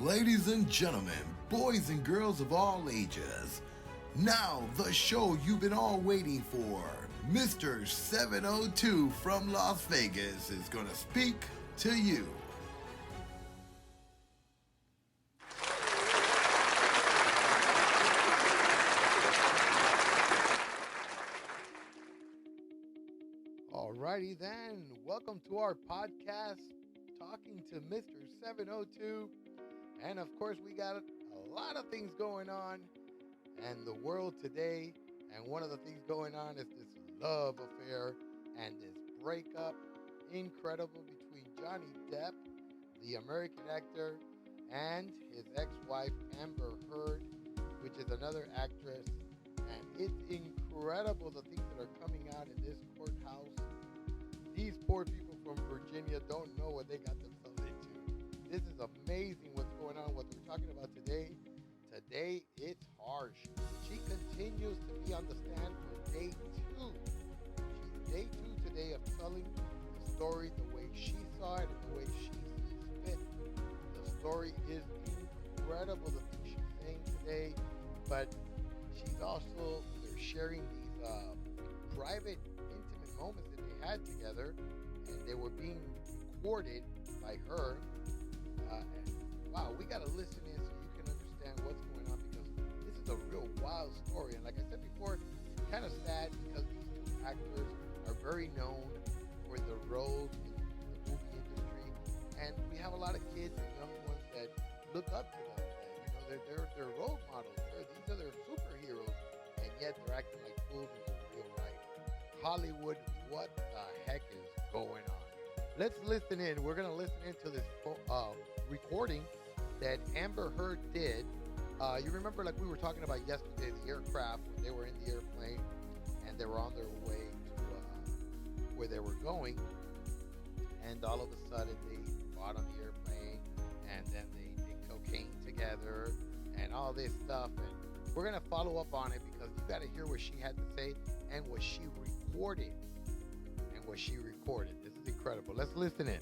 Ladies and gentlemen, boys and girls of all ages, now the show you've been all waiting for. Mr. 702 from Las Vegas is going to speak to you. Alrighty then, welcome to our podcast, talking to Mr. 702. And of course, we got a lot of things going on in the world today. And one of the things going on is this love affair and this breakup, incredible, between Johnny Depp, the American actor, and his ex-wife, Amber Heard, which is another actress. And it's incredible the things that are coming out in this courthouse. These poor people from Virginia don't know what they got themselves into. This is amazing what's going on, what we're talking about today. Today, it's harsh. She continues to be on the stand for day 2. She's day 2 today of telling the story the way she saw it and the way she sees fit. The story is incredible, the things she's saying today, but she's also, they're sharing these private, intimate moments that they had together, and they were being recorded by her. And wow, we got to listen in so you can understand what's going on, because this is a real wild story. And like I said before, it's kind of sad because these two actors are very known for their roles in the movie industry, and we have a lot of kids and young ones that look up to them. And, they're role models. These are their superheroes, and yet they're acting like fools in their real life. Hollywood, what the heck is going on? Let's listen in. We're going to listen into this recording that Amber Heard did. You remember, like we were talking about yesterday, the aircraft, when they were in the airplane and they were on their way to where they were going, and all of a sudden they fought on the airplane, and then they did cocaine together and all this stuff. And we're going to follow up on it because you got to hear what she had to say and what she recorded. This is incredible. Let's listen in.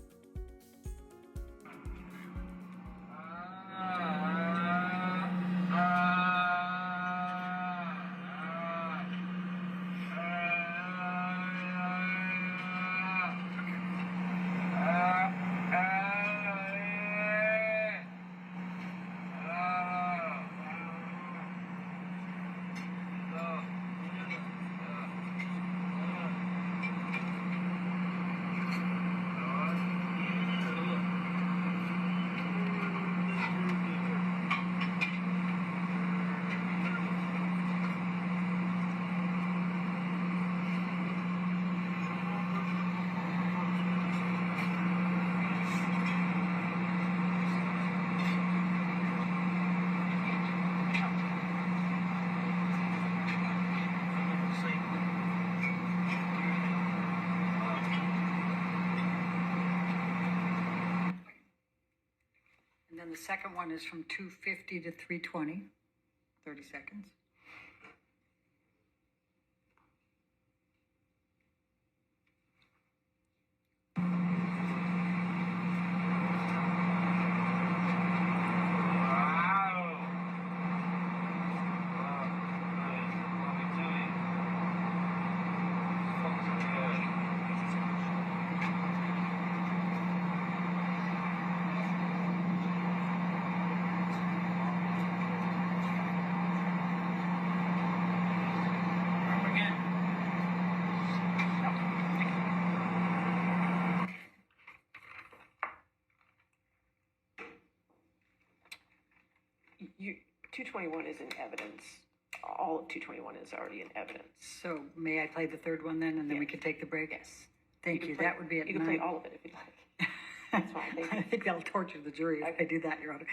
And then the second one is from 2:50 to 3:20, 30 seconds. You 221 is in evidence. All of 221 is already in evidence. So may I play the third one then, and then we can take the break? Yes. Thank you. That would be at 9. You can play all of it if you'd like. That's fine. I think that'll torture the jury if I do that, Your Honor.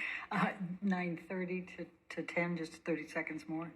9:30 to 10, just 30 seconds more.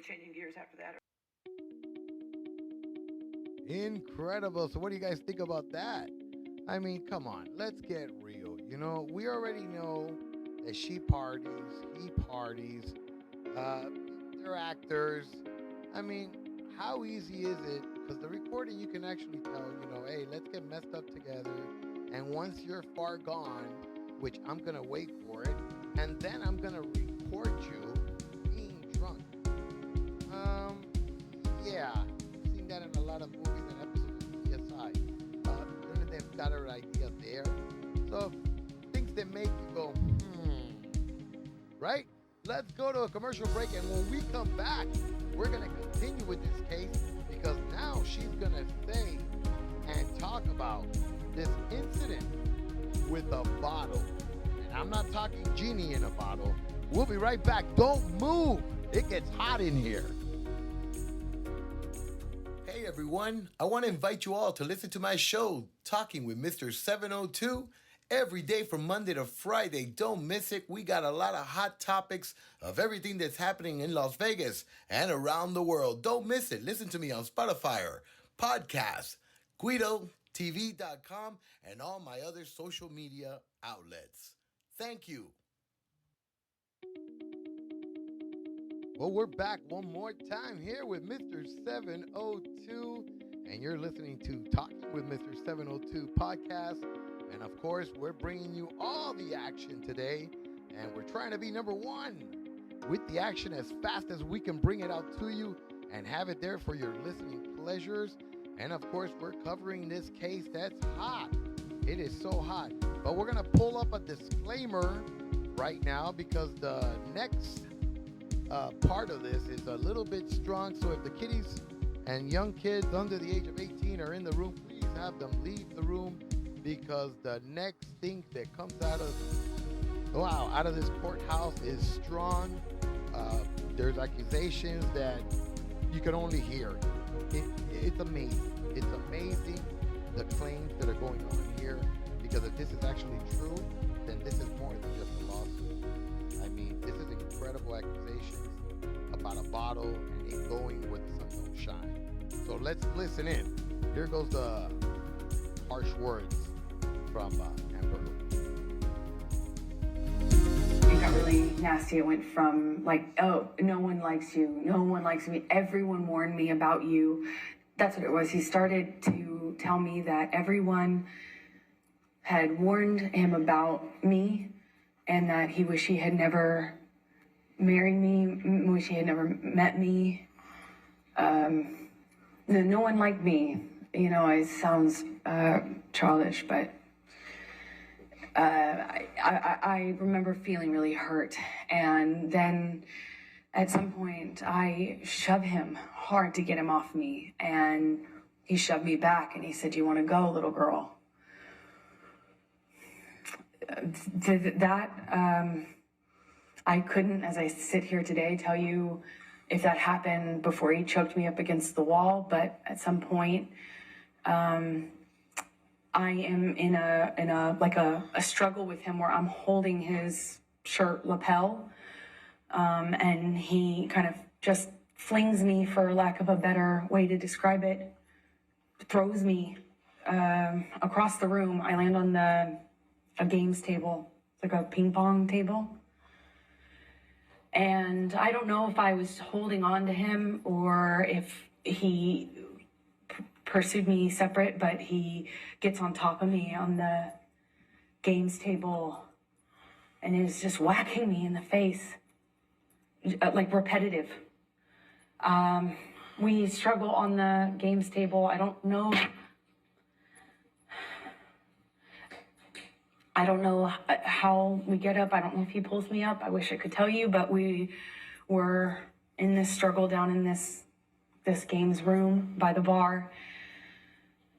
changing gears after that. Incredible. So what do you guys think about that? I mean, come on, let's get real. You know, we already know that she parties, he parties, they're actors. I mean, how easy is it? Because the recording, you can actually tell, you know, hey, let's get messed up together. And once you're far gone, which I'm going to wait for it, and then I'm going to report you being drunk. Yeah, I've seen that in a lot of movies and episodes of CSI. They've got an idea there. So things that make you go, right? Let's go to a commercial break, and when we come back, we're going to continue with this case, because now she's going to say and talk about this incident with a bottle. And I'm not talking genie in a bottle. We'll be right back. Don't move. It gets hot in here. Hey everyone, I want to invite you all to listen to my show, Talking with Mr. 702, every day from Monday to Friday. Don't miss it. We got a lot of hot topics of everything that's happening in Las Vegas and around the world. Don't miss it. Listen to me on Spotify, podcasts, GuidoTV.com, and all my other social media outlets. Thank you. Well, we're back one more time here with Mr. 702, and you're listening to Talking with Mr. 702 podcast. And of course, we're bringing you all the action today, and we're trying to be number one with the action as fast as we can bring it out to you and have it there for your listening pleasures. And of course, we're covering this case that's hot. It is so hot. But we're going to pull up a disclaimer right now, because the next part of this is a little bit strong. So if the kiddies and young kids under the age of 18 are in the room, please have them leave the room, because the next thing that comes out of this courthouse is strong. There's accusations that you can only hear. It's amazing. It's amazing the claims that are going on here, because if this is actually true, then this is more than just a lawsuit. I mean, this is incredible accusations about a bottle and it going where the sun don't shine. So let's listen in. Here goes the harsh words from Amber. It got really nasty. It went from like, oh, no one likes you. No one likes me. Everyone warned me about you. That's what it was. He started to tell me that everyone had warned him about me, and that he wished he had never married me, wish he had never met me. No one liked me. You know, it sounds childish, but I remember feeling really hurt. And then at some point, I shoved him hard to get him off me. And he shoved me back and he said, "Do you want to go, little girl?" I couldn't, as I sit here today, tell you if that happened before he choked me up against the wall. But at some point, I am in a struggle with him where I'm holding his shirt lapel, and he kind of just flings me, for lack of a better way to describe it, throws me across the room. I land on a games table. It's like a ping pong table. And I don't know if I was holding on to him or if he pursued me separate, but he gets on top of me on the games table and is just whacking me in the face, like repetitive. We struggle on the games table. I don't know how we get up. I don't know if he pulls me up. I wish I could tell you, but we were in this struggle down in this games room by the bar.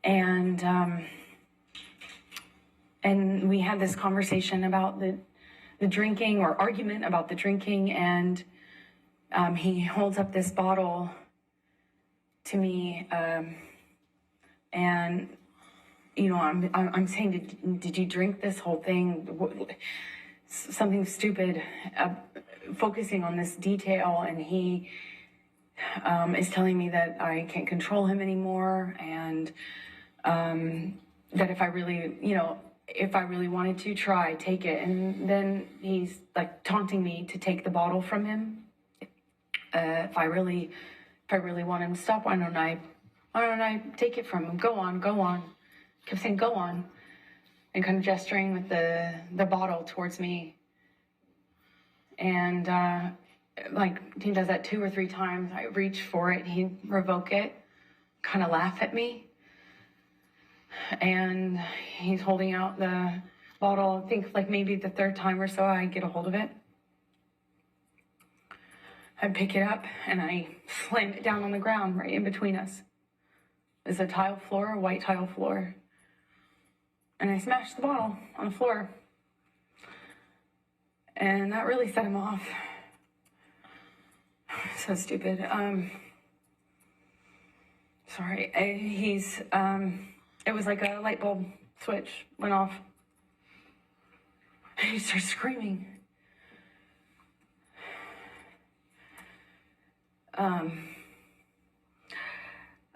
And we had this conversation about the drinking, or argument about the drinking. And he holds up this bottle to me, and you know, I'm saying, did you drink this whole thing? Something stupid, focusing on this detail, and he is telling me that I can't control him anymore, and that if I really, if I really wanted to try, take it. And then he's like taunting me to take the bottle from him. If I really want him to stop, why don't I take it from him? Go on. Kept saying, go on. And kind of gesturing with the bottle towards me. And he does that 2 or 3 times. I reach for it, he'd revoke it, kind of laugh at me. And he's holding out the bottle. I think like maybe the 3rd time or so I get a hold of it. I pick it up and I slam it down on the ground right in between us. It's a tile floor, a white tile floor. And I smashed the bottle on the floor. And that really set him off. So stupid. Sorry. It was like a light bulb switch went off. And he started screaming.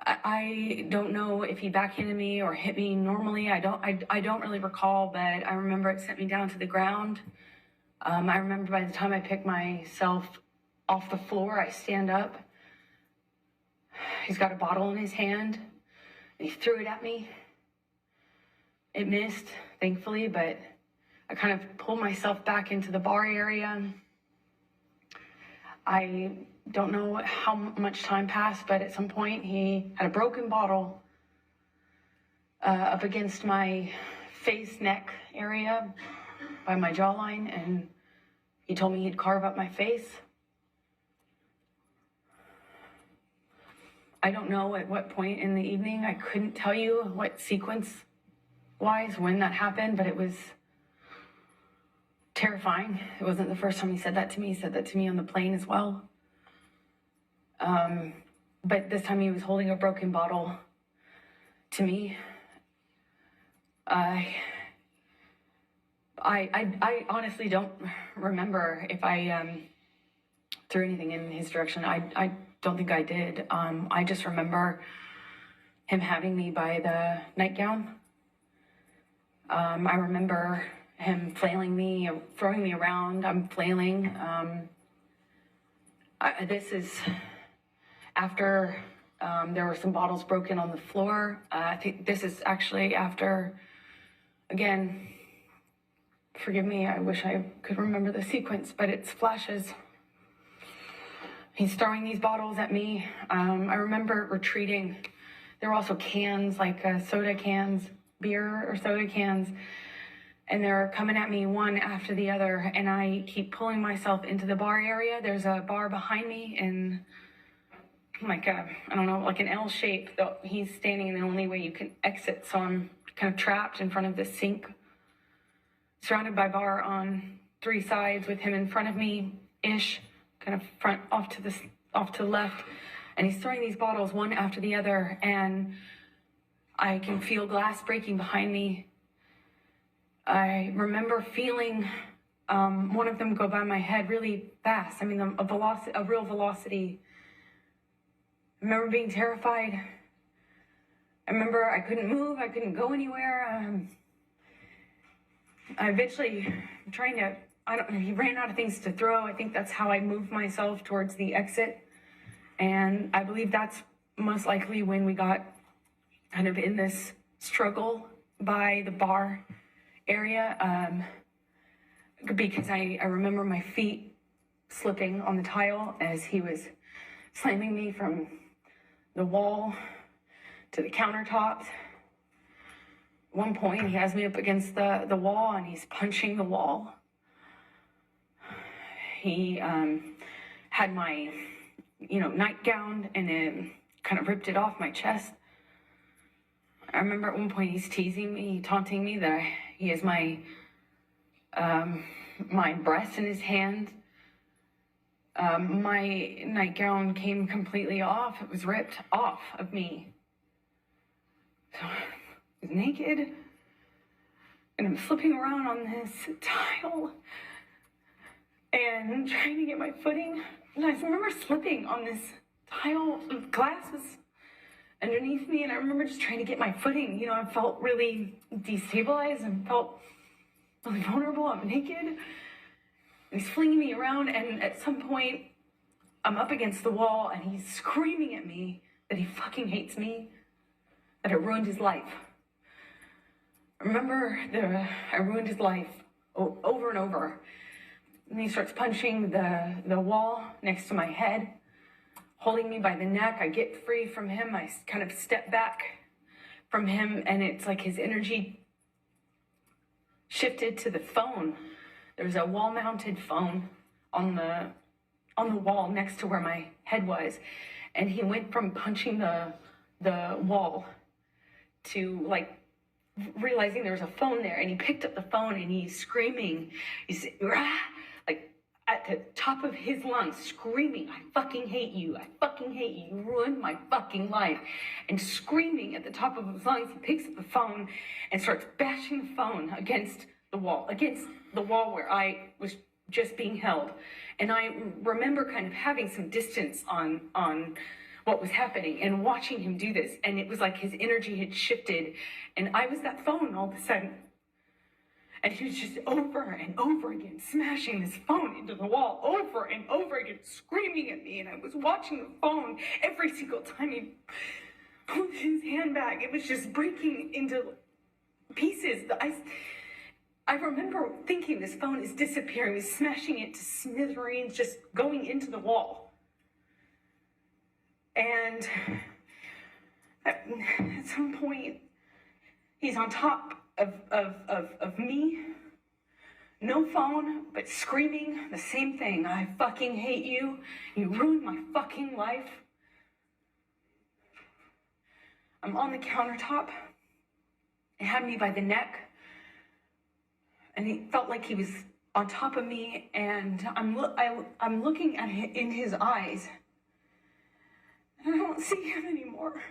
I don't know if he backhanded me or hit me normally. I don't really recall, but I remember it sent me down to the ground. I remember by the time I picked myself off the floor, I stand up. He's got a bottle in his hand, and he threw it at me. It missed, thankfully, but I kind of pulled myself back into the bar area. I don't know how much time passed, but at some point he had a broken bottle up against my face, neck area by my jawline, and he told me he'd carve up my face. I don't know at what point in the evening. I couldn't tell you what sequence-wise when that happened, but it was terrifying. It wasn't the first time he said that to me. He said that to me on the plane as well. But this time he was holding a broken bottle to me. I honestly don't remember if I threw anything in his direction. I don't think I did. I just remember him having me by the nightgown. I remember him flailing me, throwing me around. I'm flailing. This is after there were some bottles broken on the floor. I think this is actually after, again, forgive me, I wish I could remember the sequence, but it's flashes. He's throwing these bottles at me. I remember retreating. There were also cans, like soda cans, beer or soda cans, and they're coming at me one after the other, and I keep pulling myself into the bar area. There's a bar behind me in like an L shape. He's standing in the only way you can exit, so I'm kind of trapped in front of this sink, surrounded by bar on 3 sides with him in front of me-ish, kind of front off to the left, and he's throwing these bottles one after the other, and I can feel glass breaking behind me. I remember feeling one of them go by my head really fast. I mean, a real velocity. I remember being terrified. I remember I couldn't move. I couldn't go anywhere. I eventually he ran out of things to throw. I think that's how I moved myself towards the exit. And I believe that's most likely when we got kind of in this struggle by the bar area. Because I remember my feet slipping on the tile as he was slamming me from the wall to the countertops. At one point, he has me up against the wall and he's punching the wall. He had my, nightgown and then kind of ripped it off my chest. I remember at one point he's teasing me, taunting me that he has my breast in his hand. My nightgown came completely off. It was ripped off of me. So I was naked, and I'm slipping around on this tile and trying to get my footing. And I remember slipping on this tile of glass was underneath me, and I remember just trying to get my footing. You know, I felt really destabilized and felt really vulnerable. I'm naked, and he's flinging me around, and at some point, I'm up against the wall, and he's screaming at me that he fucking hates me, that I ruined his life. I remember I ruined his life over and over. And he starts punching the wall next to my head, holding me by the neck. I get free from him. I kind of step back from him, and it's like his energy shifted to the phone. There was a wall-mounted phone on the wall next to where my head was, and he went from punching the wall to like realizing there was a phone there, and he picked up the phone and he's screaming. He's like at the top of his lungs, screaming, "I fucking hate you. I fucking hate you. You ruined my fucking life." And screaming at the top of his lungs, he picks up the phone and starts bashing the phone against the wall where I was just being held. And I remember kind of having some distance on what was happening and watching him do this. And it was like his energy had shifted, and I was that phone all of a sudden. And he was just over and over again smashing this phone into the wall, over and over again, screaming at me. And I was watching the phone every single time he pulled his hand back. It was just breaking into pieces. I remember thinking this phone is disappearing. He's smashing it to smithereens, just going into the wall. And at some point, he's on top of me, no phone, but screaming the same thing. "I fucking hate you. You ruined my fucking life." I'm on the countertop. He had me by the neck, and he felt like he was on top of me, and I'm looking at him in his eyes, and I don't see him anymore.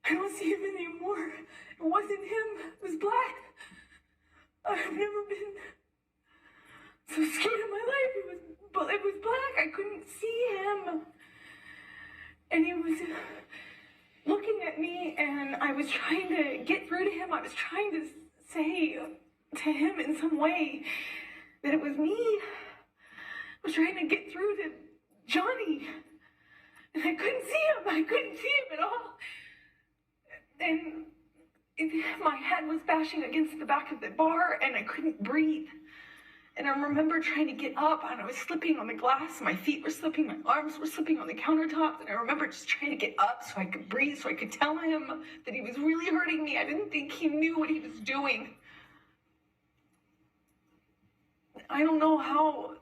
I don't see him anymore. It wasn't him. It was black. I've never been so scared in my life. It was black. I couldn't see him. And he was looking at me, and I was trying to get through to him. I was trying to say to him in some way that it was me. I was trying to get through to Johnny, and I couldn't see him. I couldn't see him at all. And my head was bashing against the back of the bar, and I couldn't breathe. And I remember trying to get up, and I was slipping on the glass. My feet were slipping, my arms were slipping on the countertop. And I remember just trying to get up so I could breathe, so I could tell him that he was really hurting me. I didn't think he knew what he was doing. I don't know how.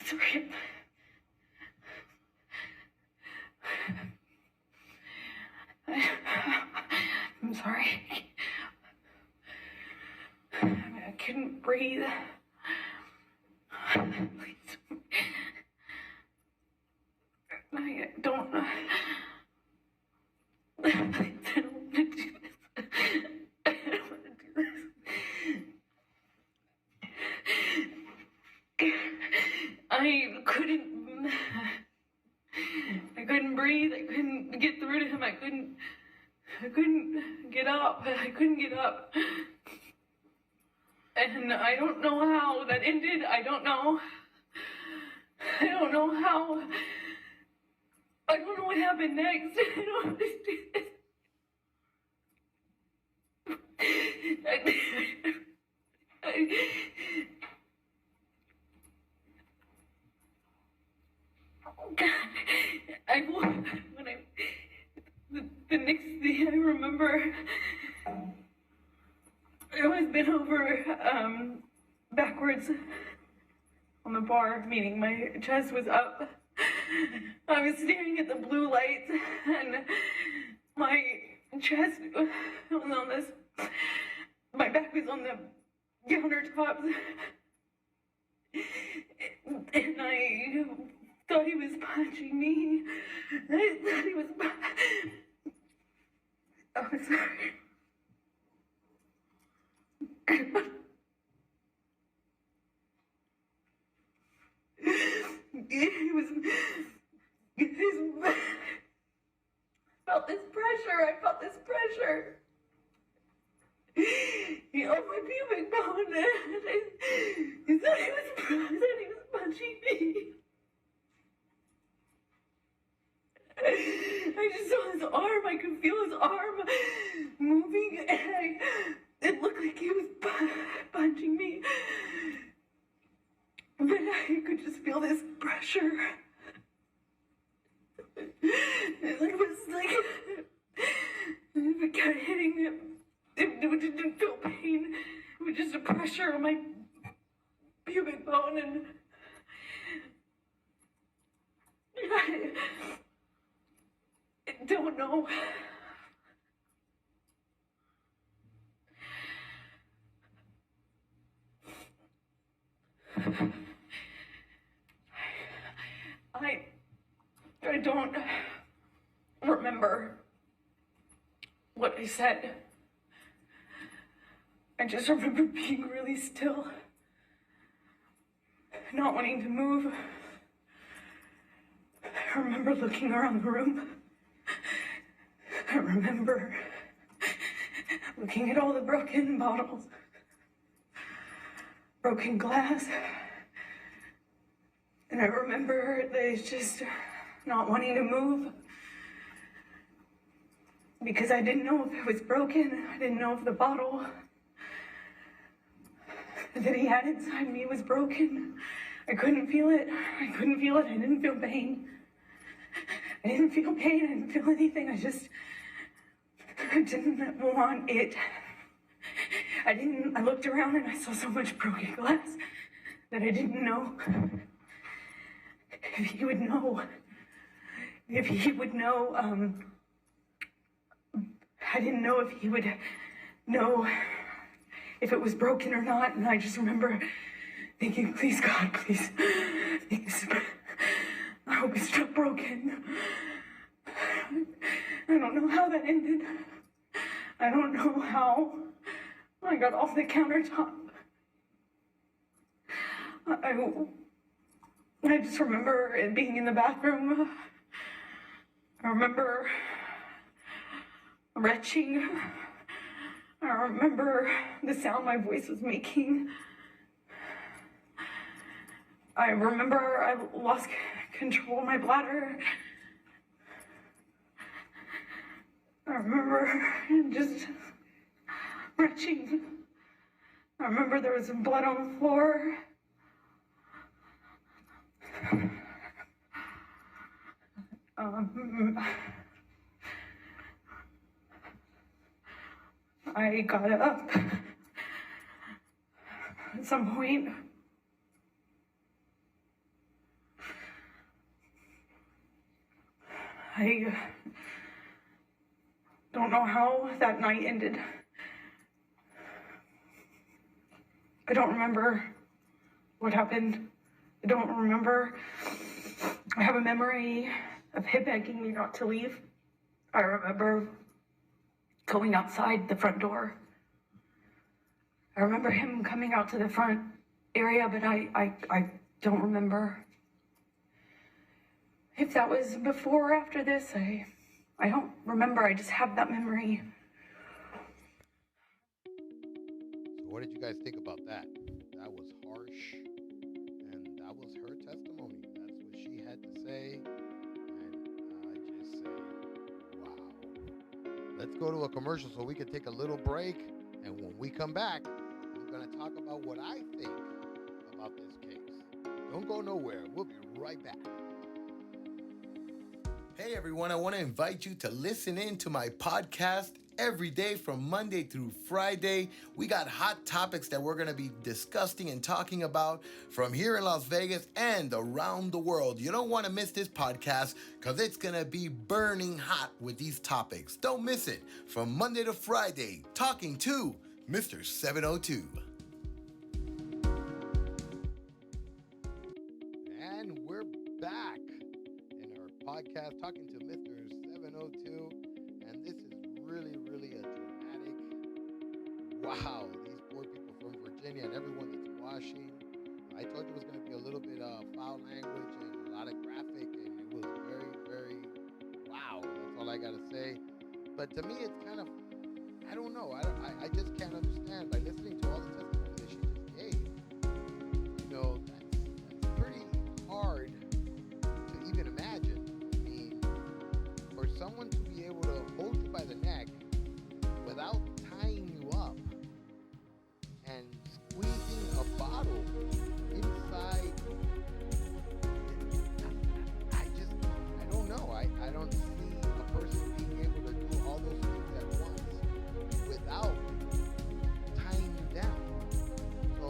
Sorry. I'm sorry. I couldn't breathe. Please. I don't know. I don't want to do this. I don't want to do this. I couldn't breathe. I couldn't get through to him. I couldn't get up. I couldn't get up. And I don't know how that ended. I don't know how. I don't know what happened next. I don't understand. The next thing I remember, I was bent over backwards on the bar, meaning my chest was up. I was staring at the blue lights, and my chest was on this, my back was on the countertops, and I thought he was punching me. I thought he was oh, sorry. felt this pressure. I felt this pressure. He held my pubic bone and he said he was punching me. I just saw his arm. I could feel his arm moving, and it looked like he was punching me. But I could just feel this pressure. It was like if it kept hitting him. It didn't feel pain. It was just a pressure on my pubic bone, and I don't know. I don't remember what I said. I just remember being really still, not wanting to move. I remember looking around the room. I remember looking at all the broken bottles, broken glass. And I remember just not wanting to move because I didn't know if it was broken. I didn't know if the bottle that he had inside me was broken. I couldn't feel it. I couldn't feel it. I didn't feel pain. I didn't feel pain. I didn't feel anything. I didn't want it. I looked around and I saw so much broken glass that I didn't know if he would know. If he would know, I didn't know if he would know if it was broken or not. And I just remember thinking, please God, please, I hope it's not broken. I don't know how that ended. I don't know how I got off the countertop. I just remember it being in the bathroom. I remember retching. I remember the sound my voice was making. I remember I lost control of my bladder. I remember just retching. I remember there was some blood on the floor. I got up at some point. I don't know how that night ended. I don't remember what happened. I don't remember. I have a memory of him begging me not to leave. I remember going outside the front door. I remember him coming out to the front area, but I don't remember if that was before or after this. I don't remember. I just have that memory. So what did you guys think about that? That was harsh, and that was her testimony. That's what she had to say, and I just say, wow. Let's go to a commercial so we can take a little break, and when we come back, I'm going to talk about what I think about this case. Don't go nowhere. We'll be right back. Hey everyone, I want to invite you to listen in to my podcast every day from Monday through Friday. We got hot topics that we're going to be discussing and talking about from here in Las Vegas and around the world. You don't want to miss this podcast because it's going to be burning hot with these topics. Don't miss it from Monday to Friday, talking to Mr. 702. And we're back in our podcast talking to Mr. 702, and this is really a dramatic, wow, these poor people from Virginia and everyone that's watching. I told you it was going to be a little bit foul language and a I got to say. But to me, it's kind of, I don't know. I just can't understand. By listening to all the testimony that she just gave, that's pretty hard to even imagine. I mean, for someone to be able to hold you by the neck without tying you up and squeezing a bottle inside, I don't know. I don't see a person being able to do all those things at once without tying you down. So,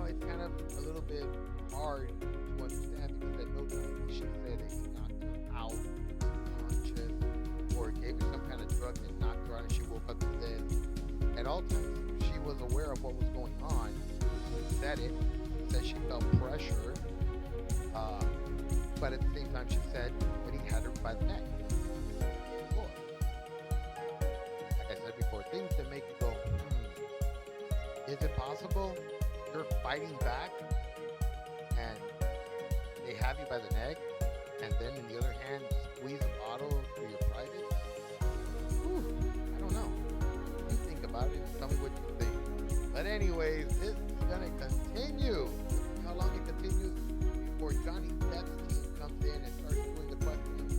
it's kind of a little bit hard to understand, because at no time did she say that he knocked her out unconscious or gave her some kind of drug that knocked her out and she woke up to this. At all times, she was aware of what was going on. She said it. She said she felt pressure. But at the same time, she said that he had her by the neck. Floor. Like I said before, things that make you go, is it possible you're fighting back and they have you by the neck, and then in the other hand, squeeze a bottle for your private? I don't know. You think about it and tell me what you think. But anyways, this is going to continue. How long it continues before Johnny Depp's team comes in and starts doing the questioning,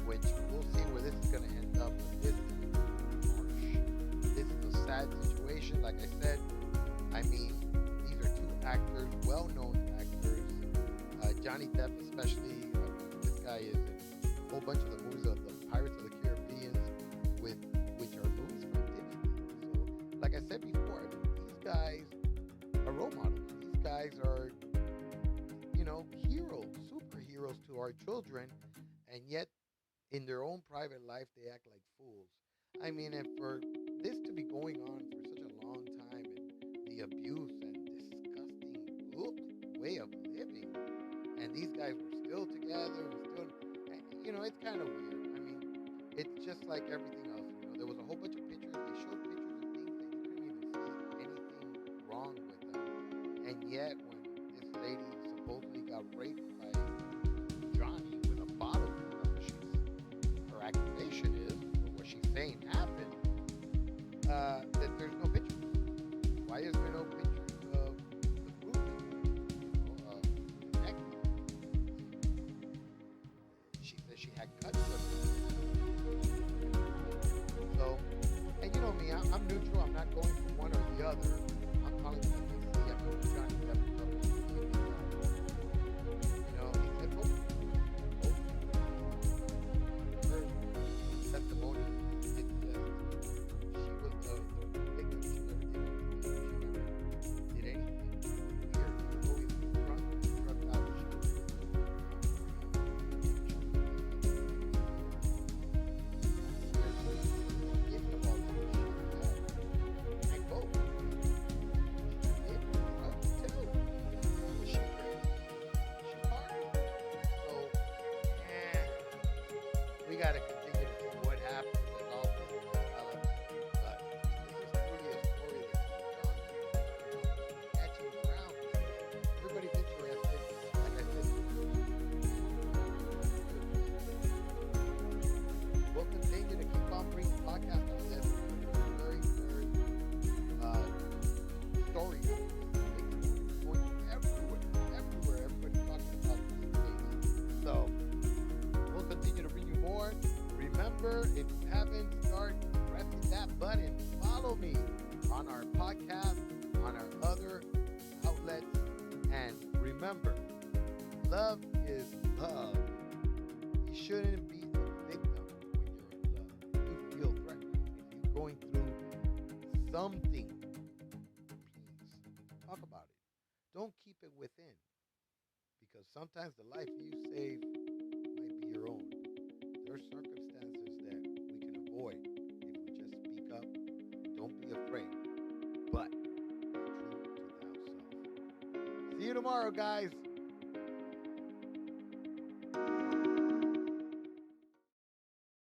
which we'll see where this is going to end up. But this is harsh. This is a sad situation. Like I said, I mean, these are two actors, well-known actors. Johnny Depp especially. This guy is in a whole bunch of the movies of the Pirates of the Caribbean, which are movies from Disney. So, like I said before, these guys are role models. These guys are, heroes, superheroes to our children, and yet in their own private life, they act like fools. I mean, and for this to be going on for such a long time, and the abuse and disgusting way of living, and these guys were still together, it's kind of weird. I mean, it's just like everything else. There was a whole bunch of pictures. They showed pictures of things that you couldn't even see anything wrong with them, and yet when this lady supposedly got raped by Johnny with a bottle, her accusation is, or what she's saying happened, that there's no pictures. Why is there no pictures of the bruising? Neck? She said she had cuts. So, and you know me, I'm neutral. I'm not going for one or the other. I'm calling for the Johnny Depp. Testimony did suggest she was the victim. She never did anything weird. She was always drunk, drugged out. We got to continue to see what happens and all this develops. But this is truly a story that's gone catching around. Everybody's interested. Like I said, we'll continue to keep on bringing podcasts on this. Very, very story. Going everywhere. Everybody's talking about these things. So we'll continue to bring you more. Remember, if you haven't, start pressing that button. Follow me on our podcast, on our other outlets. And remember, love is love. You shouldn't be a victim when you're in love. You feel threatened. If you're going through something, please talk about it. Don't keep it within. Because sometimes the life you save might be your own. There are circumstances that we can avoid if we just speak up. Don't be afraid, but be true to thyself. See you tomorrow, guys.